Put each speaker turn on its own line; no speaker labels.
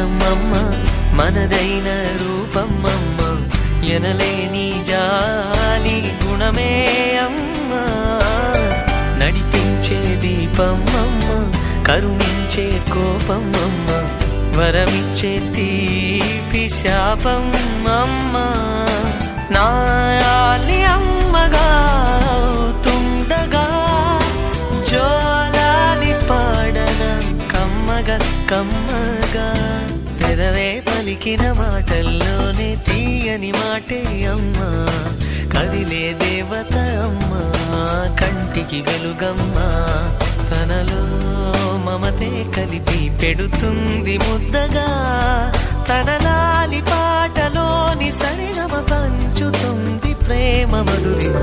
అందమమ్మ మనదైన రూపమమ్మ ఎనలేని జాలి గుణమే అమ్మ నడిపించే దీపమమ్మ కరుణించే కోపమమ్మ వరమిచ్చే తీపి శాపమమ్మ నాయాలి అమ్మగా తుండగా జోలాలి పాడన కమ్మగా కమ్మగా పెదవే పలికిన మాటల్లోనే తీయని మాటే అమ్మా కదిలే దేవత అమ్మా కంటికి వెలుగమ్మా తనలో మమతే కలిపి పెడుతుంది ముద్దగా తన లాలి పాటలోని సరిగమ పంచుతుంది ప్రేమ మధురిమ